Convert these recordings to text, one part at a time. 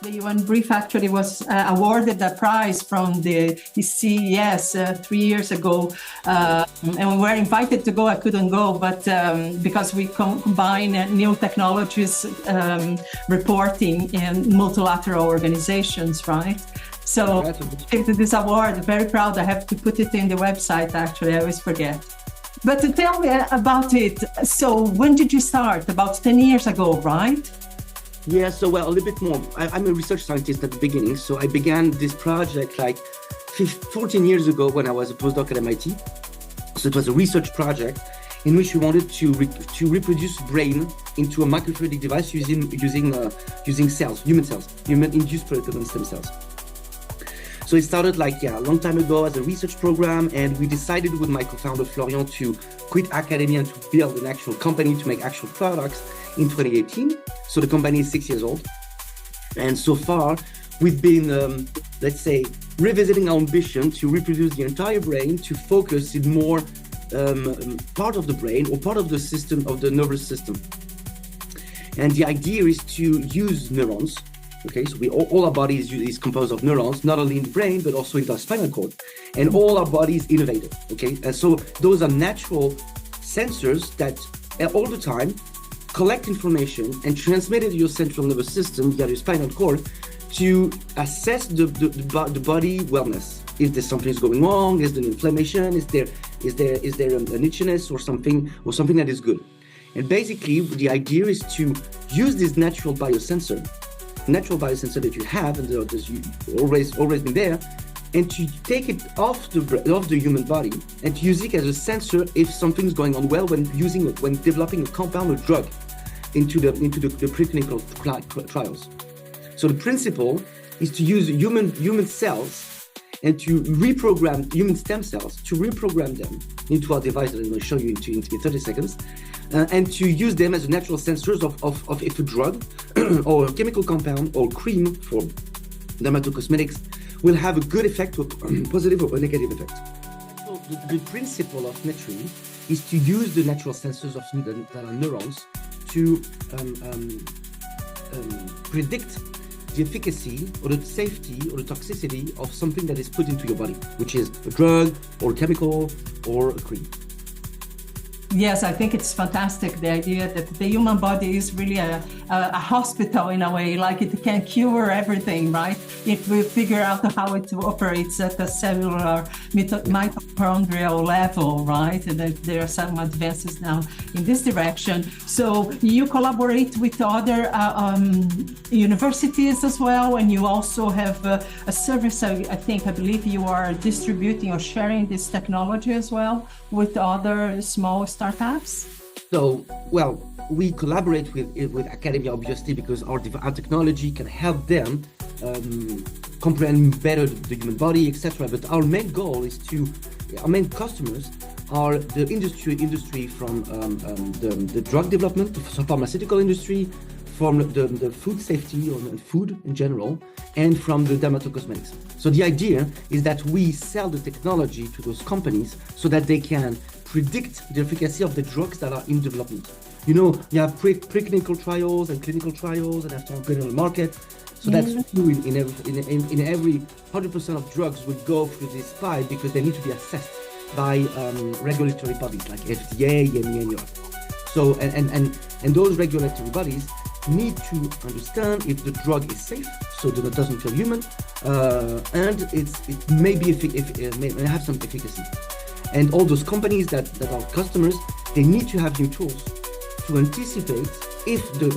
The UN brief actually was awarded a prize from the CES 3 years ago, and we were invited to go. I couldn't go, but because we combine new technologies, reporting, and multilateral organizations, right? So this award, very proud. I have to put it in the website, actually. I always forget. But to tell me about it, so when did you start? About 10 years ago, right? Yeah, so well, a little bit more. I'm a research scientist at the beginning, so I began this project like 14 years ago when I was a postdoc at MIT. So it was a research project in which we wanted to reproduce brain into a microfluidic device using cells, human-induced pluripotent stem cells. So it started a long time ago as a research program, and we decided with my co-founder Florian to quit academia and to build an actual company to make actual products in 2018. So the company is 6 years old. And so far, we've been, revisiting our ambition to reproduce the entire brain, to focus in more part of the brain or part of the system, of the nervous system. And the idea is to use neurons. Okay, so all our body is composed of neurons, not only in the brain, but also in the spinal cord. And all our body is innovative, okay? And so those are natural sensors that all the time collect information and transmit it to your central nervous system via your spinal cord to assess the body wellness. If there's something going wrong, is there an inflammation, is there an itchiness or something that is good. And basically the idea is to use this natural biosensor that you have and that you always been there, and to take it off the human body and to use it as a sensor if something's going on well when developing a compound or drug into the preclinical trials. So the principle is to use human cells and to reprogram human stem cells, to reprogram them into our device that I'm going to show you in 30 seconds, and to use them as natural sensors of if a drug or a chemical compound or cream for dermatocosmetics will have a good effect or positive or negative effect. So the principle of Netri is to use the natural sensors that are neurons to predict the efficacy or the safety or the toxicity of something that is put into your body, which is a drug or a chemical or a cream. Yes, I think it's fantastic, the idea that the human body is really a hospital in a way, like it can cure everything, right? If we figure out how it operates at a cellular mitochondrial level, right? And there are some advances now in this direction. So you collaborate with other universities as well, and you also have a service, I believe you are distributing or sharing this technology as well with other small startups? So, well, we collaborate with academia, obviously, because our technology can help them comprehend better the human body, etc. But our main goal is our main customers are the industry from the drug development, the pharmaceutical industry, from the food safety or food in general, and from the dermatocosmetics. So the idea is that we sell the technology to those companies so that they can predict the efficacy of the drugs that are in development. You have preclinical trials and clinical trials, and after going on the market. So that's true in every 100% of drugs would go through this pipe because they need to be assessed by regulatory bodies like FDA, EMA, and Europe. So and those regulatory bodies need to understand if the drug is safe, so that it doesn't feel human, and it may have some efficacy. And all those companies that are customers, they need to have new tools to anticipate if the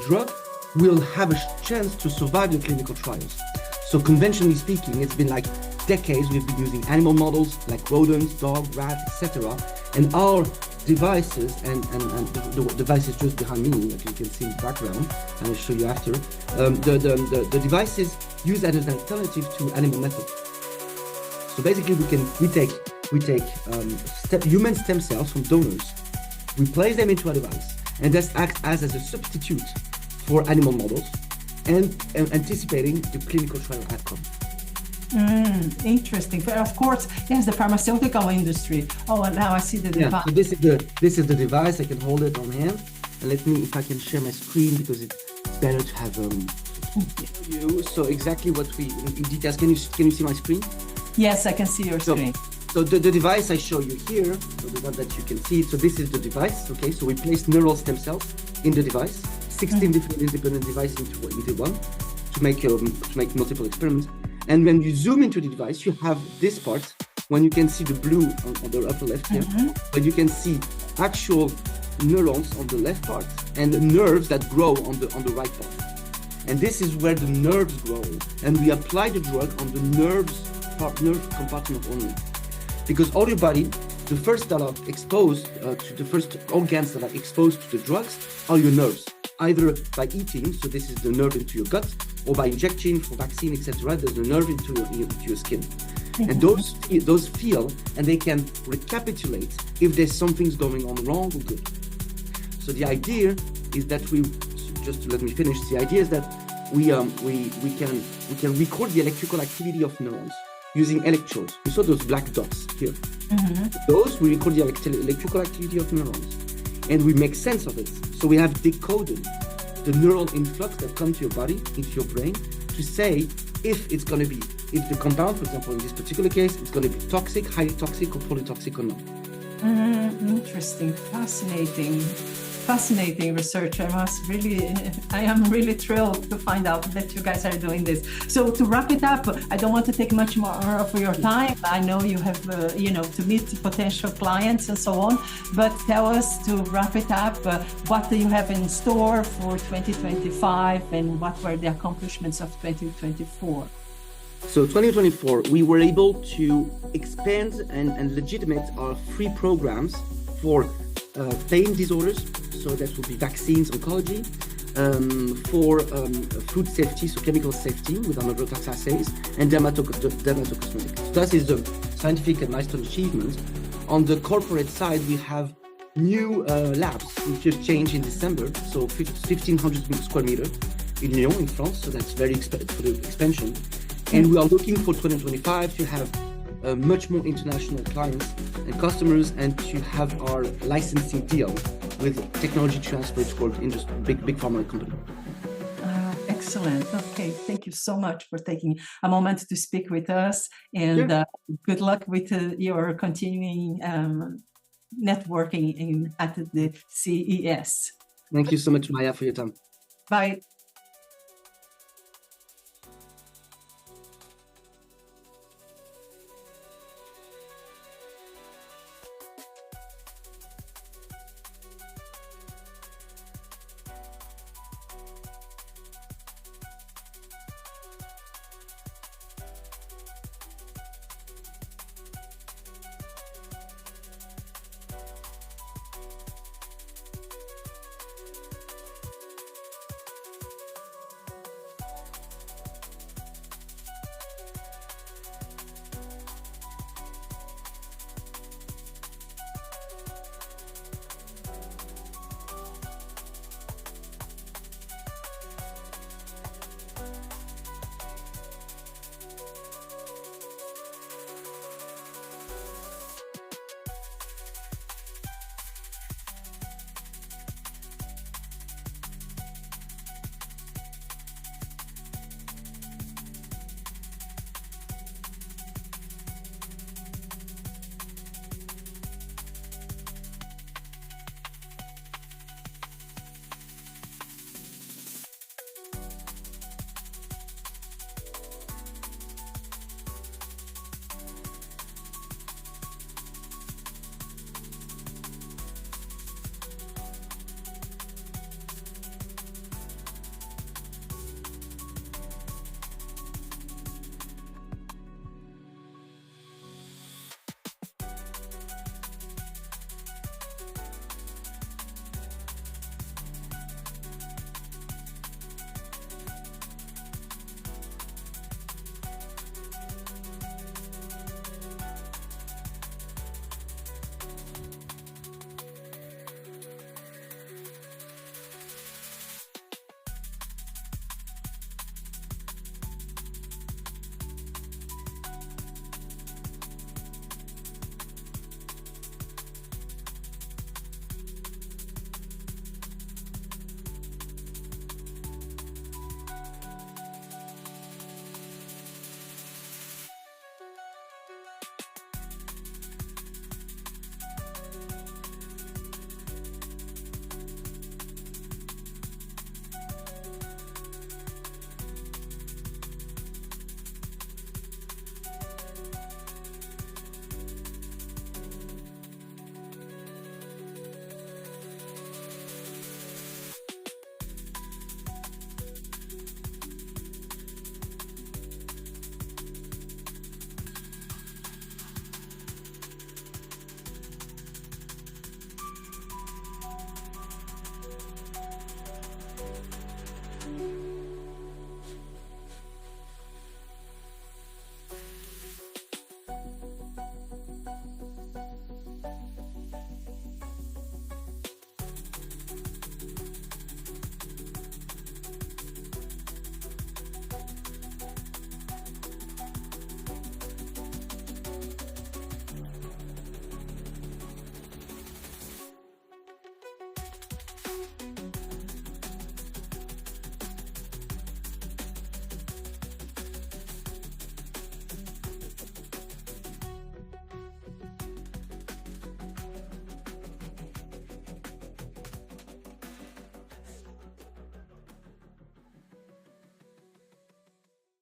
drug will have a chance to survive the clinical trials. So conventionally speaking, it's been like decades we've been using animal models like rodents, dog, rat, etc. And our devices and the devices just behind me, that you can see in the background, and I'll show you after. The devices use as an alternative to animal method. So basically, we take human stem cells from donors, we place them into a device, and this acts as a substitute for animal models and anticipating the clinical trial outcome. Interesting. But of course, yes, the pharmaceutical industry. Oh, and now I see the device. So this is the device. I can hold it on hand, and let me, if I can share my screen, because it's better to have So exactly what we in details. Can you see my screen? Yes, I can see your screen. So the device I show you here, so the one that you can see, so this is the device, okay? So we place neural stem cells in the device, 16 different independent devices into one to make multiple experiments. And when you zoom into the device, you have this part, when you can see the blue on the upper left here, but you can see actual neurons on the left part and the nerves that grow on the right part. And this is where the nerves grow. And we apply the drug on the nerve compartment only. Because all your body, the first that are exposed to the first organs that are exposed to the drugs are your nerves, either by eating, so this is the nerve into your gut, or by injection for vaccine, etc. There's a nerve into your skin. And those feel, and they can recapitulate if there's something's going on wrong or good. So the idea is that just to let me finish, the idea is that we can record the electrical activity of neurons using electrodes. You saw those black dots here. Those, we record the electrical activity of neurons, and we make sense of it. So we have decoded the neural influx that comes to your body, into your brain, to say if the compound, for example, in this particular case, it's going to be toxic, highly toxic, or polytoxic or not. Interesting, fascinating research. I am really thrilled to find out that you guys are doing this. So to wrap it up, I don't want to take much more of your time. I know you have, to meet potential clients and so on, but tell us, to wrap it up, what do you have in store for 2025 and what were the accomplishments of 2024? So 2024, we were able to expand and legitimate our free programs for pain disorders, so that will be vaccines, oncology, for food safety, so chemical safety with anodrotox assays, and dermatocosmetics. So that is the scientific and milestone achievement. On the corporate side, we have new labs which just changed in December, so 1,500 square meters in Lyon, in France, so that's very for the expansion. And we are looking for 2025 to have much more international clients and customers, and to have our licensing deal with technology transfer toward big pharma company. Excellent. Okay, thank you so much for taking a moment to speak with us, and good luck with your continuing networking at the CES. Thank you so much, Maya, for your time. Bye.